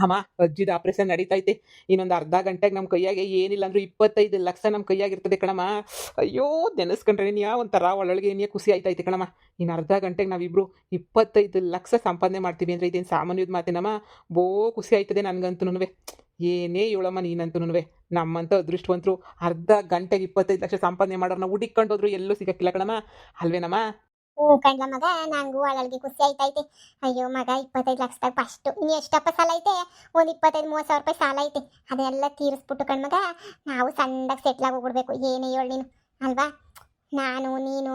ಅಮ್ಮ ಅಜ್ಜಿದ ಆಪರೇಷನ್ ನಡೀತೈತೆ. ಇನ್ನೊಂದು ಅರ್ಧ ಗಂಟೆಗೆ ನಮ್ಮ ಕೈಯಾಗೆ ಏನಿಲ್ಲ ಅಂದ್ರೂ 25,00,000 ನಮ್ಮ ಕೈಯಾಗಿರ್ತದೆ ಕಣಮ್ಮ. ಅಯ್ಯೋ ನೆನೆಸ್ಕೊಂಡ್ರೆ ನೀನು ಒಂಥರ ಒಳೊಳಗೆ ಏನೇ ಖುಷಿ ಆಯ್ತೈತೆ ಕಣಮ್ಮ. ಇನ್ನು ಅರ್ಧ ಗಂಟೆಗೆ ನಾವಿಬ್ರು 25,00,000 ಸಂಪಾದನೆ ಮಾಡ್ತೀವಿ ಅಂದರೆ ಇದೇನು ಸಾಮಾನ್ಯದ ಮಾತೇನಮ್ಮ. ಬೋ ಖುಷಿ ಆಯ್ತದೆ ನನಗಂತೂನುವೆ. ಏನೇ ಹೇಳಮ್ಮ ನೀನಂತೂನುವೆ. ನಮ್ಮಂಥ ಅದೃಷ್ಟವಂತರು ಅರ್ಧ ಗಂಟೆಗೆ 25,00,000 ಸಂಪಾದನೆ ಮಾಡೋರನ್ನ ಹುಡುಕೊಂಡು ಹೋದ್ರು ಎಲ್ಲೂ ಸಿಗಕ್ಕಿಲ್ಲ ಕಣಮ್ಮ. ಅಲ್ವೇನಮ್ಮ? ಹ್ಞೂ ಕಣ್ಲ ಮಗ, ನಂಗೂ ಒಳಗೆ ಖುಷಿ ಆಯ್ತೈತೆ. ಅಯ್ಯೋ ಮಗ, 25,00,000 ಫಸ್ಟ್ ಇನ್ನು ಎಷ್ಟಪ್ಪ ಸಾಲ ಐತೆ? ಒಂದು 25,000-30,000 ರೂಪಾಯಿ ಸಾಲ ಐತೆ. ಅದೆಲ್ಲ ತೀರಿಸ್ಬಿಟ್ಟು ಕಣ್ಮಗ ನಾವು ಸಣ್ಣದಾಗಿ ಸೆಟ್ಲಾಗಿ ಹೋಗ್ಬಿಡ್ಬೇಕು. ಏನೇ ಹೇಳಿ ನೀನು, ಅಲ್ವಾ? ನಾನು ನೀನು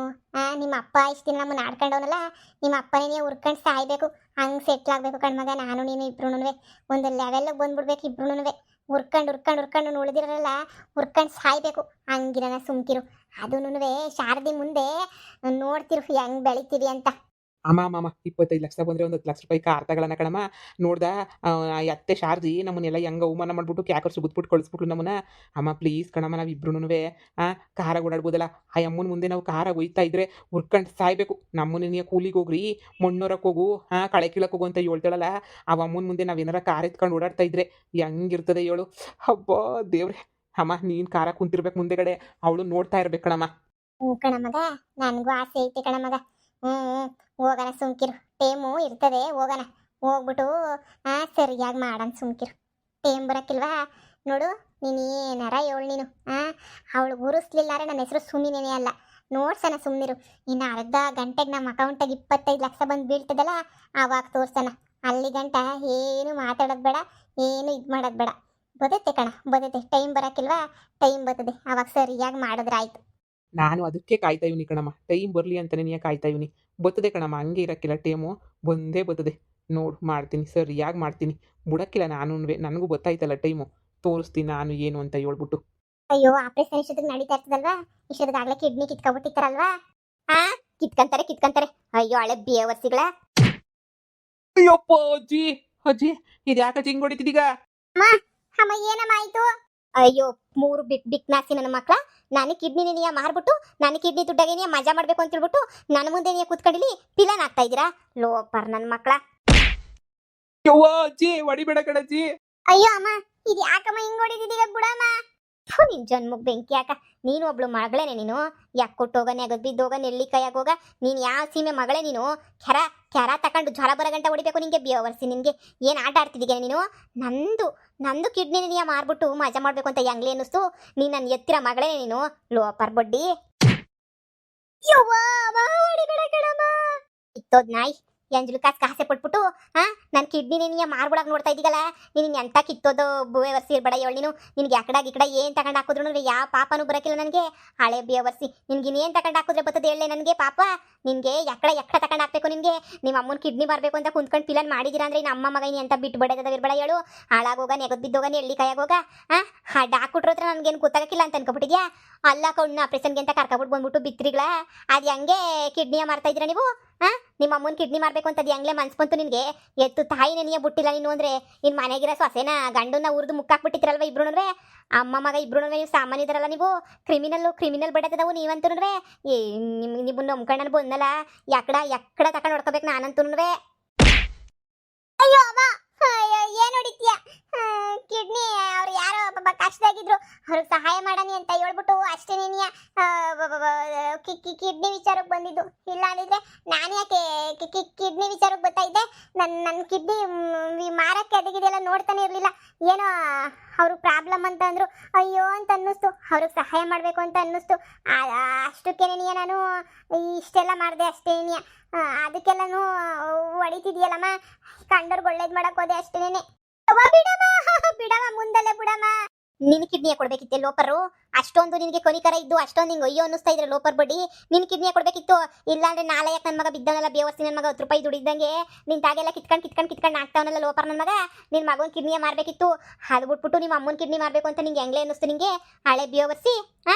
ನಿಮ್ಮ ಅಪ್ಪ ಇಷ್ಟು ದಿನ ನಮ್ಮನ್ನು ಆಡ್ಕೊಂಡವನಲ್ಲ, ನಿಮ್ಮ ಅಪ್ಪನೇ ಉರ್ಕೊಂಡು ಸಾಯ್ಬೇಕು. ಹಂಗೆ ಸೆಟ್ಲಾಗಬೇಕು ಕಣ್ಮಗ. ನಾನು ನೀನು ಇಬ್ರು ಒಂದು ಲೆವೆಲ್ಗೆ ಬಂದ್ಬಿಡ್ಬೇಕು ಇಬ್ರು. ಉರ್ಕೊಂಡು ಉಳಿದಿರಲ್ಲ, ಉರ್ಕೊಂಡು ಸಾಯ್ಬೇಕು. ಹಂಗಿರೋಣ ಸುಮ್ಕಿರು. ಅದೂನುವೆ ಶಾರದಿ ಮುಂದೆ ನೋಡ್ತಿರು ಹೆಂಗ್ ಬೆಳಿತೀವಿ ಅಂತ. ಅಮ್ಮ 25,00,000 ಬಂದರೆ ಒಂದು 10,00,000 ರೂಪಾಯಿ ಕಾರ್ ತಗೊಳ್ಳೋಣ ಕಣಮ್ಮ. ನೋಡ್ದ ಅತ್ತೆ ಶಾರದಿ ನಮ್ಮನ್ನೆಲ್ಲ ಹೆಂಗೆ ಅವಮಾನ ಮಾಡ್ಬಿಟ್ಟು ಕ್ಯಾಕರ್ಸ್ ಗುದ್ಬಿಟ್ಟು ಕಳಿಸ್ಬಿಟ್ಲು ನಮ್ಮನ್ನ. ಅಮ್ಮ ಪ್ಲೀಸ್ ಕಣಮ್ಮ, ನಾವು ಇಬ್ರುನುವೆ ಕಾರಾಗ ಓಡಾಡ್ಬೋದಲ್ಲ. ಆ ಅಮ್ಮನ ಮುಂದೆ ನಾವು ಕಾರಾಗ ಒಯ್ತಾ ಇದ್ರೆ ಉರ್ಕೊಂಡು ಸಾಯ್ಬೇಕು. ನಮ್ಮನ್ನ ನೀ ಕೂಲಿಗೆ ಹೋಗ್ರಿ, ಮಣ್ಣೊರಕ್ಕೆ ಹೋಗು, ಕಳೆ ಕೀಳಕ್ಕೆ ಹೋಗು ಅಂತ ಹೇಳ್ತಾಳಲ್ಲ. ಆ ಅಮ್ಮನ ಮುಂದೆ ನಾವು ಏನಾರ ಕಾರ್ ಎತ್ಕೊಂಡು ಓಡಾಡ್ತಾ ಇದ್ರೆ ಹೆಂಗಿರ್ತದೆ ಹೇಳು. ಹಬ್ಬ ದೇವ್ರೆ. ಅಮ್ಮ ನೀನು ಕಾರ ಕುಂತಿರ್ಬೇಕು ಮುಂದೆಗಡೆ, ಅವಳು ನೋಡ್ತಾ ಇರ್ಬೇಕು ಕಣಮ್ಮ. ಹ್ಞೂ ಕಣಮಗ, ನನಗೂ ಆಸೆ ಐತೆ ಕಣಮಗ. ಹೋಗೋಣ ಸುಮ್ಕಿರು. ಟೇಮು ಇರ್ತದೆ, ಹೋಗೋಣ. ಹೋಗ್ಬಿಟ್ಟು ಸರಿಯಾಗಿ ಮಾಡೋಣ ಸುಮ್ಕಿರು. ಟೇಮ್ ಬರೋಕ್ಕಿಲ್ವಾ ನೋಡು. ನೀನು ಏನಾರ ಹೇಳು ನೀನು. ಅವಳು ಉರಿಸ್ಲಿಲ್ಲಾರೆ ನನ್ನ ಹೆಸರು ಸುಮಿನೇ ಅಲ್ಲ. ನೋಡ್ಸೋಣ ಸುಮ್ಮನಿರು. ಇನ್ನು ಅರ್ಧ ಗಂಟೆಗೆ ನಮ್ಮ ಅಕೌಂಟಾಗಿ 25,00,000 ಬಂದು ಬೀಳ್ತದಲ್ಲ, ಆವಾಗ ತೋರ್ಸೋಣ. ಅಲ್ಲಿ ಗಂಟ ಏನು ಮಾತಾಡೋದು ಬೇಡ, ಏನು ಇದು ಮಾಡೋದು ಬೇಡ. ಬದುತ್ತೆ ಕಣ, ಬದುತ್ತೆ. ಟೈಮ್ ಬರೋಕ್ಕಿಲ್ವಾ? ಟೈಮ್ ಬರ್ತದೆ, ಆವಾಗ ಸರಿಯಾಗಿ ಮಾಡಿದ್ರೆ ಆಯಿತು. ನಾನು ಅದಕ್ಕೆ ಕಾಯ್ತಾ ಇವ್ನಿ ಕಣಮ್ಮ. ಟೈಮ್ ಬರಲಿ ಅಂತಲೇ ನೀ ಕಾಯ್ತಾ ಇವ್ನಿ. ಬರ್ತದೆ ಕಣಮ್ಮ, ಹಂಗೆ ಇರೋಕ್ಕಿಲ್ಲ. ಟೈಮು ಬಂದೇ ಬರ್ತದೆ. ನೋಡು ಮಾಡ್ತೀನಿ, ಸರಿಯಾಗಿ ಮಾಡ್ತೀನಿ. ಬಿಡೋಕ್ಕಿಲ್ಲ ನಾನು. ನನಗೂ ಗೊತ್ತಾಯ್ತಲ್ಲ ಟೈಮು. ತೋರಿಸ್ತೀನಿ ನಾನು ಏನು ಅಂತ ಹೇಳ್ಬಿಟ್ಟು. ಅಯ್ಯೋ, ಆಪರೇಷನ್ ಇಷ್ಟೊತ್ತಿಗೆ ನಡೀತಾ ಇರ್ತದಲ್ವಾ? ಇಷ್ಟೊತ್ತಿಗಾಗಲೇ ಕಿಡ್ನಿ ಕಿತ್ಕೊಬಿಟ್ಟಿರ್ತಾರಲ್ವಾ? ಕಿತ್ಕಂತಾರೆ. ಅಯ್ಯೋ ಹಳೆ ಬೇವರ್ಸಿಗಳ. ಅಯ್ಯಪ್ಪ ಅಜ್ಜಿ, ಅಜ್ಜಿ ಇದು ಯಾಕೆ ಹಿಂಗ್ ಹೊಡಿತಿದೀಗ? ಅಮ್ಮ ಏನಮ್ಮ ಆಯ್ತು? ಅಯ್ಯೋ, 3 ಬಿಕ್ನಾಸಿ ನನ್ನ ಮಕ್ಳ. ನಾನು ಕಿಡ್ನಿ ನೀಯ ಮಾರ್ಬಿಟ್ಟು, ನಾನು ಕಿಡ್ನಿ ದುಡ್ಡಾಗೆ ನೀ ಮಜಾ ಮಾಡ್ಬೇಕು ಅಂತ ಹೇಳ್ಬಿಟ್ಟು ನನ್ನ ಮುಂದೆ ನೀ ಕೂತ್ಕೊಂಡಿಲಿ ಪಿಲಾನ್ ಆಗ್ತಾ ಇದ್ದೀರಾ? ಲೋಪರ್ ನನ್ನ ಮಕ್ಳ. ಯವ್ವ ಅಜ್ಜಿ, ಹೊಡಿಬೇಡ ಕಣಜ್ಜಿ. ಅಯ್ಯೋ ಅಮ್ಮ, ಇದು ಯಾಕಮ್ಮ ಹಿಂಗ್ ಹೊಡಿದಿದ್ದೀಗ? ಬಿಡಮ್ಮ. ನಿನ್ ಜನ್ಮಕ್ ಬೆಂಕಿ ಯಾಕ? ನೀನು ಒಬ್ಳು ಮಗಳೇನೆ ನೀನು. ಯಾಕೆ ಕೊಟ್ಟೋಗ, ನೆಗದ್ ಬಿದ್ದೋಗ, ನೆಳ್ಳಿ ಕೈಯಾಗೋಗ. ನೀನು ಯಾವ ಸೀಮೆ ಮಗಳೇ ನೀನು? ಕೆರ ತಕೊಂಡು ಜ್ವರ ಬರೋ ಗಂಟ ಹೊಡಿಬೇಕು ನಿಂಗೆ. ಬೇವರ್ಸಿ ನಿನ್ಗೆ ಏನು ಆಟ ಆಡ್ತಿದ್ದೀಗ ನೀನು? ನಂದು ಕಿಡ್ನಿ ನೀಯ ಮಾರ್ಬಿಟ್ಟು ಮಜಾ ಮಾಡ್ಬೇಕು ಅಂತ ಹೆಂಗ್ಲಿ ಅನ್ನಿಸ್ತು? ನೀನು ನನ್ನ ಎತ್ತಿರ ಮಗಳೇನೆ ನೀನು. ಲೋಪರ್ ಬಡ್ಡಿ. ಇತ್ತೋದ್ ನಾಯಿ ಎಂಜಲು ಕಾಸೆ ಪಟ್ಬಿಟ್ಟು ನನ್ನ ಕಿಡ್ನಿ ನೀನು ಮಾರ್ಬಿಡಕ್ಕೆ ನೋಡ್ತಾ ಇದ್ದೀಗಲ್ಲ. ನೀನು ಎಂತ ಕಿತ್ತೋದು ಬೇವರ್ಸಿ ಇರ್ಬೇಡ ಹೇಳಿ ನೀನು. ನಿನ್ಗೆ ಯಾಕಡ ಏನು ತಗೊಂಡು ಹಾಕಿದ್ರು ಯಾವ ಪಾಪನೂ ಬರೋಕ್ಕಿಲ್ಲ ನನಗೆ. ಹಳೆ ಬೇವರ್ಸಿ ನಿನ್ಗೆ ಇನ್ನೇನು ತಗೊಂಡು ಹಾಕಿದ್ರೆ ಬರ್ತದೆ ಹೇಳಿ ನನಗೆ ಪಾಪ. ನಿನಗೆ ಎಕ್ಕಡ ತಗೊಂಡು ಹಾಕ್ಬೇಕು ನಿನಗೆ. ನಿಮ್ಮ ಅಮ್ಮನ ಕಿಡ್ನಿ ಬರಬೇಕು ಅಂತ ಕುಂತ್ಕೊಂಡು ಪಿಲನ್ ಮಾಡಿದ್ದೀರಾ ಅಂದರೆ ನಮ್ಮ ಅಮ್ಮ ಮಗ ನೀನು ಅಂತ ಬಿಟ್ಟು ಬಿಡೋದ ಇರ್ಬೇಡ ಹೇಳು. ಹಾಳಾಗೋಗ, ನೆಗದ್ ಬಿದ್ದೋಗ, ಎಳ್ಳಿ ಕೈಯಾಗೋಗ. ಡಾಕ್ಟ್ರು ಹತ್ರ ನನಗೇನು ಗೊತ್ತಾಗಕ್ಕಿಲ್ಲ ಅಂತ ಅನ್ಕೊಬಿಟ್ಟಿದ್ಯಾ? ಅಲ್ಲ ಕಣ್ಣು ಆಪ್ರೇಷನ್ಗೆ ಅಂತ ಕರ್ಕೊಬಿಟ್ಟು ಬಂದ್ಬಿಟ್ಟು ಬಿತ್ರಿಗಳ. ಅದು ಹೆಂಗೆ ಕಿಡ್ನಿಯ ಮಾರ್ತಾ ಇದ್ದೀರಾ ನೀವು? ನಿಮ್ಮ ಅಮ್ಮನ ಕಿಡ್ನಿ ಮಾರ್ಬೇಕು ಅಂತ ಅದು ಹೆಂಗ್ಲೇ ಮನ್ಸು ಬಂತು ನಿನಗೆ? ಎತ್ತು ತಾಯಿನೇ ನೀಯ ಬಿಟ್ಟಿಲ್ಲ ನೀನು ಅಂದರೆ ಇನ್ನು ಮನೆಗಿರೋ ಸೊಸೆನ ಗಂಡನ್ನ ಉರಿದು ಮುಕ್ಕಾಕ್ಬಿಟ್ಟಿರಲ್ವ ಇಬ್ರು? ಅಮ್ಮ ಮಗ ಇಬ್ರು ನೀವು ಸಾಮಾನ್ಯ ಇದಾರಲ್ಲ ನೀವು. ಕ್ರಿಮಿನಲ್ ಬಡತದವು ನೀವಂತೂ. ನಿಮ್ಮನ್ನು ನಂಬ್ಕೊಂಡು ಬಂದಲ್ಲ. ಎಕ್ಕಡ ತಕೊಂಡು ನೋಡ್ಕೋಬೇಕು ನಾನಂತೂ. ಅಯ್ಯೋ ಅಮ್ಮ, ಏನು ಹೊಡಿತೀಯ? ಕಿಡ್ನಿ ಅವ್ರು ಯಾರೋ ಒಬ್ಬ ಕಷ್ಟದಾಗಿದ್ರು, ಅವ್ರಿಗೆ ಸಹಾಯ ಮಾಡನಿ ಅಂತ ಹೇಳ್ಬಿಟ್ಟು ಅಷ್ಟೇ ನೀನಿಯ ಕಿಡ್ನಿ ವಿಚಾರಕ್ಕೆ ಬಂದಿದ್ದು. ಇಲ್ಲ ಅಂದಿದ್ರೆ ನಾನು ಯಾಕೆ ಕಿಡ್ನಿ ವಿಚಾರಕ್ಕೆ ಬರ್ತಾ ಇದ್ದೆ? ನನ್ನ ಕಿಡ್ನಿ ಮಾರಕ್ಕೆ ಅದಕ್ಕಿದೆಲ್ಲ ನೋಡ್ತಾನೆ ಇರಲಿಲ್ಲ. ಏನೋ ಅವರು ಪ್ರಾಬ್ಲಮ್ ಅಂತ ಅಂದರು. ಅಯ್ಯೋ ಅಂತ ಅನ್ನಿಸ್ತು. ಅವ್ರಿಗೆ ಸಹಾಯ ಮಾಡಬೇಕು ಅಂತ ಅನ್ನಿಸ್ತು. ಅಷ್ಟಕ್ಕೇನೆಯ ನಾನು ಇಷ್ಟೆಲ್ಲ ಮಾಡಿದೆ ಅಷ್ಟೇನೆಯ. ಅದಕ್ಕೆಲ್ಲನೂ ಹೊಡಿತಿದ್ಯಲ್ಲಮ್ಮ. ಕಂಡವ್ರಿಗೆ ಒಳ್ಳೇದು ಮಾಡಕ್ಕೆ ಹೋದೆ ಅಷ್ಟೇನೆ. ಬಿಡಮ್ಮ ಮುಂದಲ್ಲೇ ಬಿಡಮ್ಮ. ನಿನ್ ಕಿಡ್ನಿಯ ಕೊಡ್ಬೇಕಿತ್ತೆ ಲೋಪರು. ಅಷ್ಟೊಂದು ನಿನಗೆ ಕೊನಿಕರ ಇದ್ದು ಅಷ್ಟೊಂದು ನಿಂಗೆ ಅಯ್ಯೋ ಅನ್ನಿಸ್ತಾ ಇದ್ರೆ ಲೋಪರ್ ಬಡ್ಡಿ. ನಿನ್ ಕಿಡ್ನಿಯ ಕೊಡ್ಬೇಕಿತ್ತು. ಇಲ್ಲಾಂದ್ರೆ ನಾಳೆ ಯಾಕೆ ನನ್ನ ಮಗ ಬಿದ್ದವನಲ್ಲ ಬೇವರ್ಸಿ ನನ್ನ ಮಗ 10 ರೂಪಾಯಿ ದುಡಿದಂಗೆ ನಿನ್ ತಾಗೆಲ್ಲ ಕಿತ್ಕೊಂಡು ಆಗ್ತಾವನಲ್ಲ ಲೋಪರ್ ನನ್ನ ಮಗ. ನಿನ್ ಮಗನ ಕಿಡ್ನಿಯ ಮಾರ್ಬೇಕಿತ್ತು. ಅದು ಬಿಟ್ಬಿಟ್ಟು ನಿಮ್ಮ ಅಮ್ಮನ ಕಿಡ್ನಿ ಮಾರ್ಬೇಕು ಅಂತ ನಿಂಗೆ ಹೆಂಗ್ಲೇ ಅನ್ನಿಸ್ತು ನಿಂಗೆ? ಹಳೆ ಬೇವರ್ಸಿ.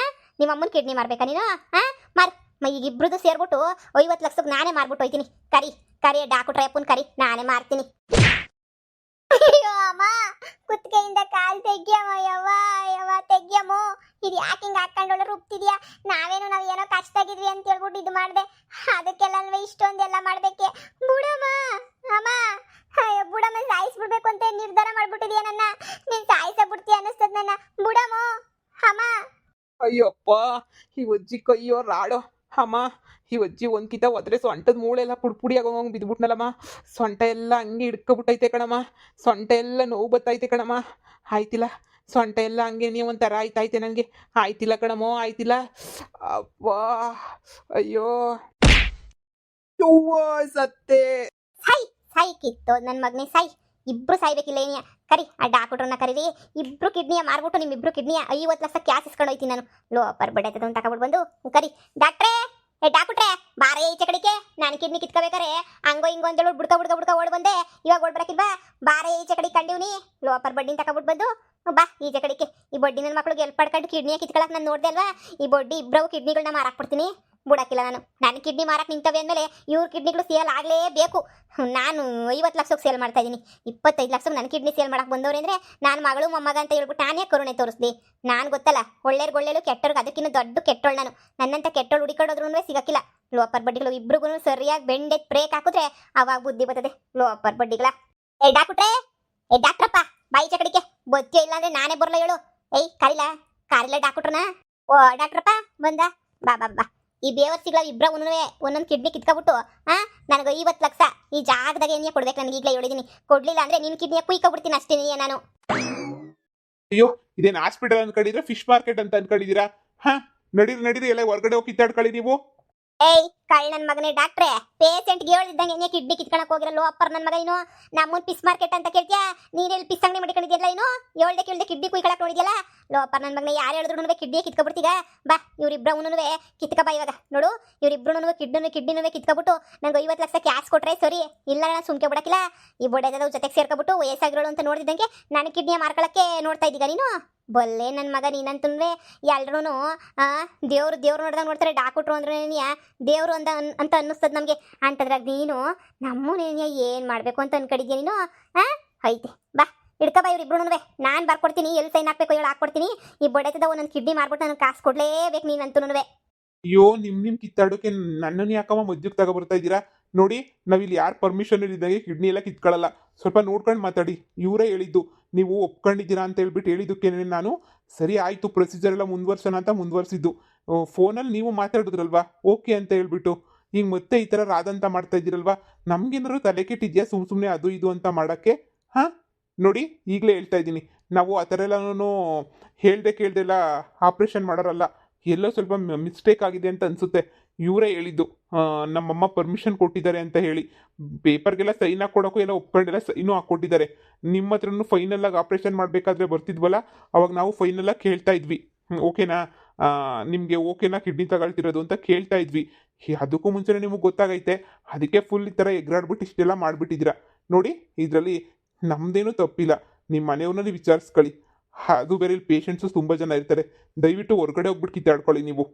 ನಿಮ್ಮ ಅಮ್ಮನ ಕಿಡ್ನಿ ಮಾರ್ಬೇಕಾ ನೀನು? ಮಾರ್ ಈಗ ಇಬ್ರದ್ದು ಸೇರ್ಬಿಟ್ಟು 50,00,000 ನಾನೇ ಮಾರ್ಬಿಟ್ಟು ಹೋಯ್ತೀನಿ. ಕರಿ ಡಾಕ್ಟ್ರ ಅಪ್ಪನ ಕರಿ, ನಾನೇ ಮಾರ್ತೀನಿ. ಅಯ್ಯೋ ಅಮ್ಮ, ಕುತ್ತಿಗೆಯಿಂದ ಕಾಲ್ ತೆಗ್ಯಮ್ಮ. ಯವ್ವ ತೆಗ್ಯಮ್ಮ. ಇದು ಯಾಕೆ ಹಿಂಗೆ ಹಾಕೊಂಡೊಳ್ಳೆ ರುಬ್ತಿದ್ಯಾ? ನಾವು ಏನೋ ಕಷ್ಟದಾಗಿದ್ವಿ ಅಂತ ಹೇಳ್ಬಿಟ್ಟು ಇದು ಮಾಡಿದೆ. ಅದಕ್ಕೆಲ್ಲ ಇಷ್ಟೊಂದೆಲ್ಲ ಮಾಡ್ಬೇಕೆ? ಬಿಡಮ್ಮ. ಅಮ್ಮ ಅಯ್ಯೋ ಬುಡಮ್ಮ ಸಾಯಿಸ್ಬಿಡ್ಬೇಕು ಅಂತ ನಿರ್ಧಾರ ಮಾಡ್ಬಿಟ್ಟಿದ್ಯಾ ನನ್ನ. ನೀನ್ ಸಾಯಿಸ ಬಿಡ್ತೀಯ ಅನ್ನಿಸ್ತದ ನನ್ನ. ಬುಡಮ್ಮ ಅಮ್ಮ. ಅಯ್ಯಪ್ಪ ಈ ಅಜ್ಜಿ ಕೈಯೋ ರಾಡೋ ಅಮ್ಮ. ಈ ಅಜ್ಜಿ ಒಂದ್ಕಿತ ಹೋದ್ರೆ ಸೊಂಟದ ಮೂಳೆಲ್ಲ ಪುಡಿ ಆಗೋಂಗೆ ಬಿದ್ಬಿಟ್ನಲ್ಲಮ್ಮ. ಸೊಂಟ ಎಲ್ಲ ಹಂಗೆ ಹಿಡ್ಕೊಬಿಟ್ಟೈತೆ ಕಣಮ್ಮ. ಸೊಂಟ ಎಲ್ಲ ನೋವು ಬತ್ತೈತೆ ಕಣಮ್ಮ. ಆಯ್ತಿಲ್ಲ, ಸೊಂಟ ಎಲ್ಲ ಹಂಗೆ ನೀವು ಒಂಥರ ಆಯ್ತೈತೆ ನನಗೆ. ಆಯ್ತಿಲ್ಲ ಕಣಮ್ಮೋ, ಆಯ್ತಿಲ್ಲ. ಅಪ್ಪ ಅಯ್ಯೋ ಯವ್ವ ಸತ್ತೆ. ಸಾಯಿ ಸಾಯಿ ಕಿತ್ತು ನನ್ನ ಮಗನೇ ಸಾಯಿ. ಇಬ್ರು ಸಾಯ್ಬೇಕಿಲ್ಲ ಏನಿಯ. ಕರಿ ಆ ಡಾಕ್ಟ್ರನ್ನ ಕರೀರಿ. ಇಬ್ರು ಕಿಡ್ನಿಯ ಮಾರ್ಬಿಟ್ಟು ನಿಮ್ಮಿಬ್ರು ಕಿಡ್ನಿಯ 50 ಲಕ್ಷ ಕ್ಯಾಶ್ ಇಸ್ಕೊಂಡು ಹೋಯ್ತೀನಿ ನಾನು. ಲೋ ಪರ್ಬಡೆ ಅಂತ ತಗೊಬಿಟ್ಟು ಬಂದು ಕರಿ. ಡಾಕ್ಟ್ರೇ, ಏ ಡಾಕ್ಟ್ರೇ ಬಾರೇ ಈಚೆ ಕಡೆಗೆ. ನಾನು ಕಿಡ್ನಿ ಕಿತ್ಕೋಬೇಕಾರೆ ಹಂಗೋ ಹಿಂಗೋ ಅಂತೇಳಿ ಬುಡ್ಕ ಓಡ್ ಬಂದೆ. ಇವಾಗ ಓಡ್ ಬರಕಿಲ್ವಾ? ಬಾರೇ ಈಚೆ ಕಡೆಗೆ ಕಂಡಿವ್ನಿ. ಲೋ ಪರ್ಬಡ್ಡಿನ ತಗೊಬಿಟ್ಟು ಬಂದು ಬಾ ಈಚೆ ಕಡೆಗೆ. ಈ ಬಡ್ಡಿ ನನ್ನ ಮಕ್ಳಿಗೆ ಎಲ್ಪ್ ಪಡ್ಕೊಂಡು ಕಿಡ್ನಿಯ ಕಿತ್ಕೊಳಕ್ ನಾನು ನೋಡ್ದೆ ಅಲ್ವಾ? ಈ ಬಡ್ಡಿ ಇಬ್ಬರು ಕಿಡ್ನಿಗಳನ್ನ ಮಾರಾಕ್ಬಿಡ್ತೀನಿ. ಬಿಡಕ್ಕಿಲ್ಲ ನಾನು. ನನ್ನ ಕಿಡ್ನಿ ಮಾರಕ್ಕೆ ನಿಂತವೆ ಅಂದಮೇಲೆ ಇವ್ರ ಕಿಡ್ನಿಗಳು ಸೇಲ್ ಆಗಲೇಬೇಕು. ನಾನು 50 ಲಕ್ಷಕ್ಕೆ ಸೇಲ್ ಮಾಡ್ತಾ ಇದ್ದೀನಿ. 25 ಲಕ್ಷಕ್ಕೆ ನನ್ನ ಕಿಡ್ನಿ ಸೇಲ್ ಮಾಡಕ್ಕೆ ಬಂದವ್ರೆ ಅಂದರೆ ನಾನು ಮಗಳು ಮೊಮ್ಮಗ ಅಂತ ಹೇಳ್ಬಿಟ್ಟು ನಾನೇ ಕರುಣೆ ತೋರಿಸ್ದೆ. ನಾನು ಗೊತ್ತಲ್ಲ, ಒಳ್ಳೆಯರು ಕೆಟ್ಟವ್ರಿಗೆ ಅದಕ್ಕಿಂತ ದೊಡ್ಡ ಕೆಟ್ಟೋಳು ನಾನು. ನನ್ನಂತ ಕೆಟ್ಟೋಳು ಹುಡಿಕೊಳ್ಳೋದ್ರೂ ಸಿಗಕ್ಕಿಲ್ಲ. ಲೋಪರ್ ಬಡ್ಡಿಗಳು ಇಬ್ರಿಗೂ ಸರಿಯಾಗಿ ಬೆಂಡೆತ್ ಬ್ರೇಕ್ ಹಾಕಿದ್ರೆ ಅವಾಗ ಬುದ್ಧಿ ಬರ್ತದೆ. ಲೋಪರ್ ಬಡ್ಡಿಗಳ. ಏ ಡಾಕ್ಟ್ರಪ್ಪ ಬಾಯಿ ಚಕಡಿಕೆ ಬೊತ್ತಿಯ ಇಲ್ಲ ಅಂದ್ರೆ ನಾನೇ ಬರಲ್ಲ ಹೇಳು. ಏಯ್ ಕಾರಿಲ್ಲ ಡಾಕ್ಟ್ರನ. ಓ ಡಾಕ್ಟ್ರಪ್ಪ ಬಂದ. ಬಾ ಬಾ ಬಾ. ಈ ಬೇವರ್ಸಿಗಳ ಇಬ್ಬರ ಒಂದೊಂದು ಕಿಡ್ನಿ ಕಿತ್ಕೊಬಿಟ್ಟು ನನಗೆ 50 ಲಕ್ಷ ಈ ಜಾಗದಾಗ ಏನೇ ಕೊಡ್ಬೇಕು. ನನಗೆ ಈಗಲೇ ಹೇಳಿದೀನಿ. ಕೊಡ್ಲಿಲ್ಲ ಅಂದ್ರೆ ನಿನ್ನ ಕಿಡ್ನಿಯ ಕುಯ್ಕೊಬಿಡ್ತೀನಿ ಅಷ್ಟೇ ನಾನು. ಅಯ್ಯೋ ಇದೇನು ಹಾಸ್ಪಿಟಲ್ ಅನ್ಕೊಂಡಿದ್ರೆ ಫಿಶ್ ಮಾರ್ಕೆಟ್ ಅಂತ ಅನ್ಕೊಂಡಿದ್ದೀರಾ? ಹಾ ನಡೀರಿ ಎಲ್ಲ ಹೊರಗಡೆ ಹೋಗಿ ಕಿತ್ತಾಡ್ಕೊಳ್ಳಿ ನೀವು. ಏಯ್ ಕಳ್ ನನ್ನ ಮಗನೇ ಡಾಕ್ಟ್ರೆ, ಪೇಷಂಟ್ಗೆ ಹೇಳಿದ್ದಂಗೆ ಏನೇ ಕಿಡ್ನಿ ಕಿತ್ಕೊಳಕ್ ಹೋಗಿರಲ್ಲ ಅಪ್ಪರ್ ನನ್ನ ಮಗ. ಇನ್ನು ನಮ್ಮನ್ ಪಿಸ್ ಮಾರ್ಕೆಟ್ ಅಂತ ಕೇಳ್ತೀಯಾ? ನೀನೆಲ್ಲಿ ಪಿಸ್ ಅಂಗಡಿ ಮಾಡಿಕೊಂಡಿದ್ಯಲ್ಲ? ಇನ್ನು ಹೇಳ್ದೆ ಕಿಡ್ನಿ ಕುಯ್ಕೊಳಕ್ ನೋಡಿದ್ಯಲ್ಲ? ಲೋ ಅಪ್ಪರ್ ನನ್ನ ಮಗನೇ, ಯಾರು ಹೇಳಿದ್ರು ಕಿಡ್ನಿ ಕಿತ್ಕೊಬಿಡ್ತೀಗ. ಬಾ ಇವ್ರಿಬ್ರೂನು ಕಿತ್ಕ ಬಾ ಇವಾಗ. ನೋಡು ಇವ್ರಿಬ್ರು ಕಿಡ್ನಿನೂ ಕಿತ್ಕೊಬಿಟ್ಟು ನಂಗೆ 50 ಲಕ್ಷ ಕ್ಯಾಶ್ ಕೊಟ್ರೆ ಸರಿ. ಇಲ್ಲ ನಾನು ಸುಮ್ಕೆ ಬಿಡಕ್ಕಿಲ್ಲ. ಈ ಬೊಡೆದ ಜೊತೆಗೆ ಸೇರ್ಕೊಬಿಟ್ಟು ವಯಸ್ಸಾಗಿರೋಳು ಅಂತ ನೋಡಿದಂಗೆ ನಾನು ಕಿಡ್ನಿಯ ಮಾರ್ಕೊಳಕ್ಕೆ ನೋಡ್ತಾ ಇದ್ದೀಗ ನೀನು. ಬಲ್ಲೆ ನನ್ನ ಮಗ ನೀನಂತಂದ್ರೆ ಎಲ್ರೂ ದೇವ್ರು ನೋಡ್ದಂಗೆ ನೋಡ್ತಾರೆ. ಡಾಕ್ಟ್ರು ಅಂದ್ರೆ ದೇವ್ರು ಅಂತ ಅನ್ನಿಸ್ತದ ನಮಗೆ. ಅಂತದ್ರಾಗ ನೀನು ನಮ್ಮನೇನಿಯ ಏನು ಮಾಡಬೇಕು ಅಂತ ಅನ್ಕೊಂಡಿದ್ಯಾ ನೀನು? ಐತೆ ಬಾ ಹಿಡ್ಕ ಬಾ ಇವ್ರಿಬ್ರು. ನಾನು ಬರ್ಕೊಡ್ತೀನಿ. ಎಲ್ಲಿ ಸೈನ್ ಹಾಕ್ಬೇಕು ಹೇಳಿ ಹಾಕ್ಕೊಡ್ತೀನಿ. ಈ ಬೊಡೆತದ ಒಂದೊಂದು ಕಿಡ್ನಿ ಮಾರ್ಬಿಟ್ಟು ನನಗೆ ಕಾಸು ಕೊಡಲೇಬೇಕು ನೀನಂತೂ. ಅಯ್ಯೋ ನಿಮ್ ಕಿತ್ತಾಡೋಕೆ ನನ್ನನ್ನು ಯಾಕಮ್ಮ ಮಧ್ಯಕ್ಕೆ ತಗೊಬರ್ತಾ ಇದ್ದೀರಾ? ನೋಡಿ ನಾವಿಲ್ಲಿ ಯಾರು ಪರ್ಮಿಷನ್ ಇದ್ದಂಗೆ ಕಿಡ್ನಿ ಎಲ್ಲ ಕಿತ್ಕೊಳ್ಳಲ್ಲ. ಸ್ವಲ್ಪ ನೋಡ್ಕೊಂಡು ಮಾತಾಡಿ. ಇವರೇ ಹೇಳಿದ್ದು, ನೀವು ಒಪ್ಕೊಂಡಿದ್ದೀರಾ ಅಂತ ಹೇಳ್ಬಿಟ್ಟು ಹೇಳಿದ್ದಕ್ಕೆ ನಾನು ಸರಿ ಆಯಿತು ಪ್ರೊಸೀಜರ್ ಎಲ್ಲ ಮುಂದುವರ್ಸೋಣ ಅಂತ ಮುಂದುವರ್ಸಿದ್ದು. ಫೋನಲ್ಲಿ ನೀವು ಮಾತಾಡಿದ್ರಲ್ವಾ ಓಕೆ ಅಂತ ಹೇಳ್ಬಿಟ್ಟು. ಈಗ ಮತ್ತೆ ಈ ಥರ ರಾದಂತ ಮಾಡ್ತಾ ಇದ್ದೀರಲ್ವಾ? ನಮ್ಗೇನಾದ್ರು ತಲೆ ಕೆಟ್ಟಿದ್ಯಾ ಸುಮ್ಮನೆ ಅದು ಇದು ಅಂತ ಮಾಡೋಕ್ಕೆ? ಹಾಂ ನೋಡಿ ಈಗಲೇ ಹೇಳ್ತಾ ಇದ್ದೀನಿ, ನಾವು ಆ ಥರ ಎಲ್ಲನೂ ಕೇಳ್ದೆಲ್ಲ ಆಪ್ರೇಷನ್ ಮಾಡೋರಲ್ಲ. ಎಲ್ಲೋ ಸ್ವಲ್ಪ ಮಿಸ್ಟೇಕ್ ಆಗಿದೆ ಅಂತ ಅನಿಸುತ್ತೆ. ಇವರೇ ಹೇಳಿದ್ದು ನಮ್ಮಮ್ಮ ಪರ್ಮಿಷನ್ ಕೊಟ್ಟಿದ್ದಾರೆ ಅಂತ ಹೇಳಿ. ಪೇಪರ್ಗೆಲ್ಲ ಸೈನ್ ಹಾಕ್ಕೊಡೋಕ್ಕೂ ಎಲ್ಲ ಒಪ್ಕೊಂಡೆಲ್ಲ ಸೈನು ಹಾಕ್ಕೊಟ್ಟಿದ್ದಾರೆ. ನಿಮ್ಮ ಹತ್ರನೂ ಫೈನಲ್ಲಾಗಿ ಆಪ್ರೇಷನ್ ಮಾಡಬೇಕಾದ್ರೆ ಬರ್ತಿದ್ವಲ್ಲ, ಅವಾಗ ನಾವು ಫೈನಲ್ಲಾಗಿ ಕೇಳ್ತಾ ಇದ್ವಿ ಓಕೆನಾ, ನಿಮಗೆ ಓಕೆನಾ ಕಿಡ್ನಿ ತಗೊಳ್ತಿರೋದು ಅಂತ ಕೇಳ್ತಾ ಇದ್ವಿ. ಅದಕ್ಕೂ ಮುಂಚೆನೇ ನಿಮಗೆ ಗೊತ್ತಾಗೈತೆ. ಅದಕ್ಕೆ ಫುಲ್ ಈ ಥರ ಎಗ್ರಾಡ್ಬಿಟ್ಟು ಇಷ್ಟೆಲ್ಲ ಮಾಡಿಬಿಟ್ಟಿದ್ದೀರಾ. ನೋಡಿ ಇದರಲ್ಲಿ ನಮ್ಮದೇನೂ ತಪ್ಪಿಲ್ಲ. ನಿಮ್ಮ ಮನೆಯವ್ರನ್ನ ವಿಚಾರಿಸ್ಕೊಳ್ಳಿ. ಅದು ಬೇರೆ ಇಲ್ಲಿ ಪೇಷಂಟ್ಸು ತುಂಬ ಜನ ಇರ್ತಾರೆ. ದಯವಿಟ್ಟು ಹೊರಗಡೆ ಹೋಗ್ಬಿಟ್ಟು ಕಿತ್ತಾಡ್ಕೊಳ್ಳಿ ನೀವು.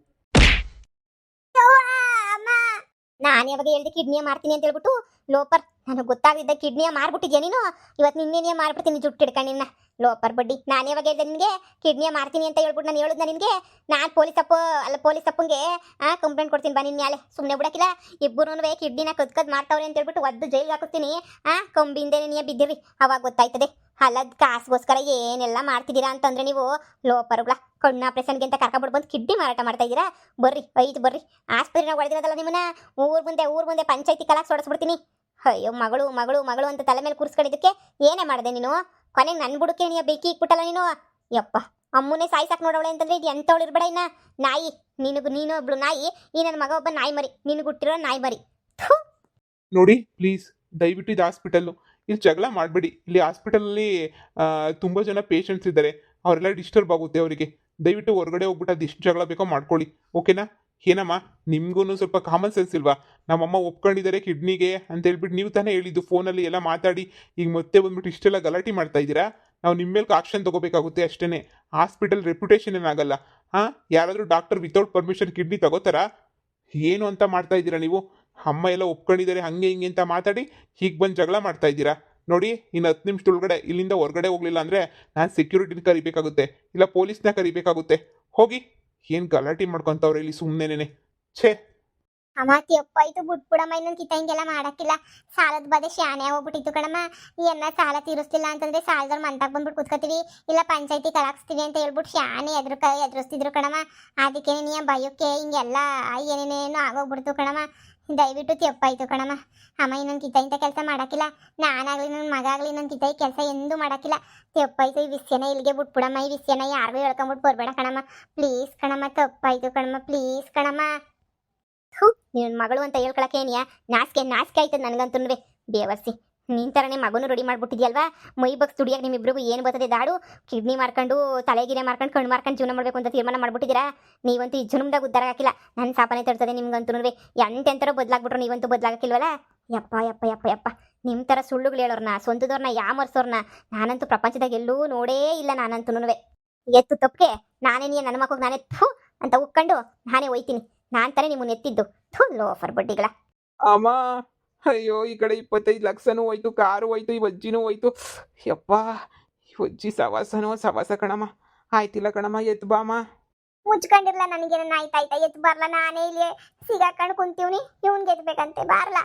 ನಾನು ಯಾವಾಗ ಹೇಳ್ದೆ ಕಿಡ್ನಿಯ ಮಾರ್ತೀನಿ ಅಂತ ಹೇಳ್ಬಿಟ್ಟು? ಲೋಪರ್ ನನಗೆ ಗೊತ್ತಾಗದಿದ್ದ ಕಿಡ್ನಿಯ ಮಾರ್ಬಿಟ್ಟಿದ್ಯಾ ನೀನು? ಇವತ್ತು ನಿನ್ನೆನೇ ಮಾರ್ಬಿಡ್ತೀನಿ ಜುಟ್ಟು ಹಿಡ್ಕೊಂಡು ನಿನ್ನ. ಲೋಪರ್ ಬಡ್ಡಿ ನಾನು ಯಾವಾಗ ಹೇಳ್ದೆ ನಿನಗೆ ಕಿಡ್ನಿಯ ಮಾರ್ತೀನಿ ಅಂತ ಹೇಳ್ಬಿಟ್ಟು? ನಾನು ಹೇಳಿದ್ನ ನಿನಗೆ? ನಾನು ಪೊಲೀಸ್ ಅಪ್ಪಂಗೆ ಕಂಪ್ಲೇಂಟ್ ಕೊಡ್ತೀನಿ ಬಾ ನಿನ್ನ ಮೇಲೆ. ಸುಮ್ಮನೆ ಬಿಡಕ್ಕಿಲ್ಲ. ಇಬ್ಬರೂ ಕಿಡ್ನಿನ ಕದ್ಕದ್ ಮಾಡ್ತಾವ್ರೆ ಅಂತ ಹೇಳ್ಬಿಟ್ಟು ಒದ್ದು ಜೈಲಿಗೆ ಹಾಕಿಸ್ತೀನಿ. ಕಂಬಿಂದೇನೆ ನೀ ಬಿದ್ದಿರಿ. ಅವಾಗ ಗೊತ್ತಾಯ್ತದೆ ಅಲ್ಲದ ಕಾಸಿಗೋಸ್ಕರ ಏನೆಲ್ಲ ಮಾಡ್ತಿದ್ದೀರಾ ಅಂತಂದ್ರೆ ನೀವು. ಲೋಪರ್ಗಳ ಕಣ್ಣು ಆಪ್ರೇಷನ್ಗೆ ಅಂತ ಕರ್ಕೊಬಿಟ್ಟು ಬಂದು ಕಿಡ್ನಿ ಮಾರಾಟ ಮಾಡ್ತಾ ಇದ್ದೀರಾ? ಬರ್ರಿ ಬರ್ರಿ ಆಸ್ಪತ್ರೆನಾಗ ಹೊಡೆದಿರೋದಲ್ಲ ನಿಮ್ಮನ್ನ. ಊರ್ ಮುಂದೆ ಪಂಚಾಯತಿ ಕಲಾಕ್ ಸೊಡಿಸ್ಬಿಡ್ತೀನಿ. ಅಯ್ಯೋ ಮಗಳು ಅಂತ ತಲೆ ಮೇಲೆ ಕೂರಿಸ್ಕೊಂಡಿದ್ದಕ್ಕೆ ಏನೇ ಮಾಡಿದೆ ನೀನು? ಕೊನೆಗೆ ನನ್ನ ಬುಡಕ್ಕೆ ನೀ ಬೇಕಿ ಇಕ್ಬಿಟ್ಟಲ್ಲ ನೀನು. ಯಪ್ಪ ಅಮ್ಮನೇ ಸಾಯ್ಸಾಕ್ ನೋಡವಳೆ ಅಂತಂದ್ರೆ ಇದು ಎಂಥವಳು ಇರ್ಬೇಡ ಇನ್ನ. ನಾಯಿ ನೀನು ಒಬ್ಳು ನಾಯಿ. ಈ ನನ್ನ ಮಗ ಒಬ್ಬ ನಾಯಿ ಮರಿ. ನಿನಗೆ ಹುಟ್ಟಿರೋ ನಾಯಿ ಮರಿ. ನೋಡಿ ಪ್ಲೀಸ್ ದಯವಿಟ್ಟು ಇದು ಹಾಸ್ಪಿಟಲ್ಲು, ಇಲ್ಲಿ ಜಗಳ ಮಾಡಬೇಡಿ. ಇಲ್ಲಿ ಹಾಸ್ಪಿಟಲಲ್ಲಿ ತುಂಬ ಜನ ಪೇಷಂಟ್ಸ್ ಇದ್ದಾರೆ. ಅವರೆಲ್ಲ ಡಿಸ್ಟರ್ಬ್ ಆಗುತ್ತೆ ಅವರಿಗೆ. ದಯವಿಟ್ಟು ಹೊರಗಡೆ ಹೋಗ್ಬಿಟ್ಟು ಅದು ಎಷ್ಟು ಜಗಳ ಬೇಕೋ ಮಾಡ್ಕೊಳ್ಳಿ ಓಕೆನಾ? ಏನಮ್ಮ ನಿಮಗೂ ಸ್ವಲ್ಪ ಕಾಮನ್ ಸೆನ್ಸ್ ಇಲ್ವಾ? ನಮ್ಮಮ್ಮ ಒಪ್ಕೊಂಡಿದ್ದಾರೆ ಕಿಡ್ನಿಗೆ ಅಂತ ಹೇಳ್ಬಿಟ್ಟು ನೀವು ತಾನೇ ಹೇಳಿದ್ದು ಫೋನಲ್ಲಿ ಎಲ್ಲ ಮಾತಾಡಿ. ಈಗ ಮತ್ತೆ ಬಂದ್ಬಿಟ್ಟು ಇಷ್ಟೆಲ್ಲ ಗಲಾಟೆ ಮಾಡ್ತಾ ಇದ್ದೀರಾ? ನಾವು ನಿಮ್ಮ ಮೇಲೆ ಆಕ್ಷನ್ ತೊಗೋಬೇಕಾಗುತ್ತೆ ಅಷ್ಟೇ. ಹಾಸ್ಪಿಟಲ್ ರೆಪ್ಯುಟೇಷನ್ ಏನಾಗಲ್ಲ. ಯಾರಾದರೂ ಡಾಕ್ಟರ್ ವಿತೌಟ್ ಪರ್ಮಿಷನ್ ಕಿಡ್ನಿ ತಗೋತಾರಾ? ಏನು ಅಂತ ಮಾಡ್ತಾ ಇದ್ದೀರಾ ನೀವು? ಅಮ್ಮ ಎಲ್ಲ ಒಪ್ಕೊಂಡಿದ್ದಾರೆ ಹಂಗೆ ಹಿಂಗೆ ಅಂತ ಮಾತಾಡಿ ಹೀಗೆ ಬಂದು ಜಗಳ ಮಾಡ್ತಾ ಇದ್ದೀರಾ? ನೋಡಿ ಇನ್ನು 10 ನಿಮಿಷದೊಳಗಡೆ ಇಲ್ಲಿಂದ ಹೊರಗಡೆ ಹೋಗಲಿಲ್ಲ ಅಂದರೆ ನಾನು ಸೆಕ್ಯೂರಿಟಿನ ಕರಿಬೇಕಾಗುತ್ತೆ, ಇಲ್ಲ ಪೊಲೀಸ್ನ ಕರಿಬೇಕಾಗುತ್ತೆ. ಹೋಗಿ ಏನು ಗಲಾಟೆ ಮಾಡ್ಕೊತವ್ರೆ ಇಲ್ಲಿ ಸುಮ್ಮನೆನೇ. ಛೇ. ಅಮ್ಮ ಯಪ್ಪ ಇದು ಬಿಟ್ಬಿಡಮ್ಮ ಇನ್ನೊಂದು ಕಿತ್ತ ಹಿಂಗೆಲ್ಲ ಮಾಡಕ್ಕಿಲ್ಲ ಸಾಲದ ಬಾಧೆ ಶಾನೆ ಹೋಗ್ಬಿಟ್ಟಿತ್ತು ಕಣಮ್ಮ ಏನ ಸಾಲ ತೀರಿಸ್ತಿಲ್ಲ ಅಂತಂದ್ರೆ ಸಾಲದವ್ರ ಮಂತಾಗ ಬಂದ್ಬಿಟ್ಟು ಕೂತ್ಕೋತೀವಿ ಇಲ್ಲ ಪಂಚಾಯತಿ ಕಲಾಕ್ಸ್ತೀವಿ ಅಂತ ಹೇಳ್ಬಿಟ್ಟು ಶಾನೆ ಎದುರಿಸ್ತಿದ್ರು ಕಣಮ್ಮ ಅದಕ್ಕೆ ನೀ ಭಯಕ್ಕೆ ಹಿಂಗೆಲ್ಲ ಏನೇನೇನೋ ಆಗೋಗ್ಬಿಡ್ತು ಕಣಮ್ಮ ದಯವಿಟ್ಟು ತೆಪ್ಪಾಯ್ತು ಕಣಮ್ಮ ಅಮ್ಮ ಇನ್ನೊಂದು ಕಿತ್ತ ಇಂಥ ಕೆಲಸ ಮಾಡಕ್ಕಿಲ್ಲ ನಾನಾಗ್ಲಿ ನನ್ನ ಮಗ ಆಗ್ಲಿ ಇನ್ನೊಂದು ಕಿತ್ತ ಈ ಕೆಲಸ ಎಂದೂ ಮಾಡಕ್ಕಿಲ್ಲ ತೆಪ್ಪಾಯ್ತು ಈ ವಿಷಯನ ಇಲ್ಲಿಗೆ ಬಿಟ್ಬಿಡಮ್ಮ ಈ ವಿಷಯನ ಯಾರಿಗೂ ಹೇಳ್ಕೊಂಬಿಟ್ಟು ಬರ್ಬೇಡ ಕಣಮ್ಮ ಪ್ಲೀಸ್ ಕಣಮ್ಮ ತಪ್ಪಾಯ್ತು ಕಣಮ್ಮ ಪ್ಲೀಸ್ ಕಣಮ್ಮ ನಿನ್ನ ಮಗಳು ಅಂತ ಹೇಳ್ಕೊಳಕ್ಕೆ ಏನಿಯಾ ನಾಚಿಕೆ ಆಯ್ತದ ನನಗಂತೂ ಬೇವರ್ಸಿ ನಿನ್ ಥರನೇ ಮಗನೂ ರೆಡಿ ಮಾಡ್ಬಿಟ್ಟಿದ್ಯಲ್ವಾ ಮೈ ಬಗ್ಸ್ ದುಡಿಯಾಗ ನಿಮ್ಮಿಬ್ರಿಗೂ ಏನು ಬರ್ತದೆ ದಾಡು ಕಿಡ್ನಿ ಮಾರ್ಕೊಂಡು ತಲೆಗಿರೆ ಮಾರ್ಕೊಂಡು ಕಣ್ಣು ಮಾರ್ಕೊಂಡು ಜೀವನ ಮಾಡಬೇಕು ಅಂತ ತೀರ್ಮಾನ ಮಾಡ್ಬಿಟ್ಟಿದ್ದೀರಾ ನೀವಂತೂ ಈ ಜನ್ಮದಾಗ ಉದ್ಧಾರ ಹಾಕಿಲ್ಲ ನನ್ನ ಸಾಪನೆ ತರ್ತದೆ ನಿಮ್ಗಂತೂ ಎಂತೆಂಥರೋ ಬದಲಾಗ್ಬಿಟ್ರು ನೀವಂತೂ ಬದಲಾಗಕ್ಕಿಲ್ವಲ್ಲ ಯಪ್ಪ ಯಪ್ಪ ಯಪ್ಪ ಯಪ್ಪ ನಿಮ್ಮ ಥರ ಸುಳ್ಳುಗಳು ಹೇಳೋರ್ನ ಸ್ವಂತದವ್ರನ್ನ ಯಾಮರ್ಸೋರ್ನ ನಾನಂತೂ ಪ್ರಪಂಚದಾಗ ಎಲ್ಲೂ ನೋಡೇ ಇಲ್ಲ ನಾನಂತೂ ಎತ್ತು ತಪ್ಪಿಗೆ ನಾನೇ ನೀ ನನ್ನ ಮಕ್ಕಳು ನಾನೇ ಥೂ ಅಂತ ಉಕ್ಕೊಂಡು ನಾನೇ ಒಯ್ತೀನಿ ನಾನು ತಾನೇ ನಿಮ್ಮನ್ನ ಎತ್ತಿದ್ದು ಥೂ ಲೋಫರ್ ಬಡ್ಡಿಗಳ ಅಮ್ಮ ಅಯ್ಯೋ ಈ ಕಡೆ 25 ಲಕ್ಷನೂ ಹೋಯ್ತು, ಕಾರು ಹೋಯ್ತು, ಈ ವಜ್ಜಿನೂ ಹೋಯ್ತು. ಯಪ್ಪ ಈ ವಜ್ಜಿ ಸವಾಸ ಕಣಮ್ಮ. ಆಯ್ತಿಲ್ಲ ಕಣಮ್ಮ, ಎತ್ತು ಬಾಮ್ಮ. ಮುಚ್ಕೊಂಡಿರ್ಲ ನನಗೇನ ಆಯ್ತಾಯ್ತಾ ಎತ್ತು ಬರ್ಲ ನಾನೇ ಇಲ್ಲಿ ಸಿಗಾಕೊಂಡು ಕುಂತೀವ್ನಿ ಇವ್ನ್ಗೆ ಎತ್ಬೇಕಂತೆ ಬಾರ್ಲ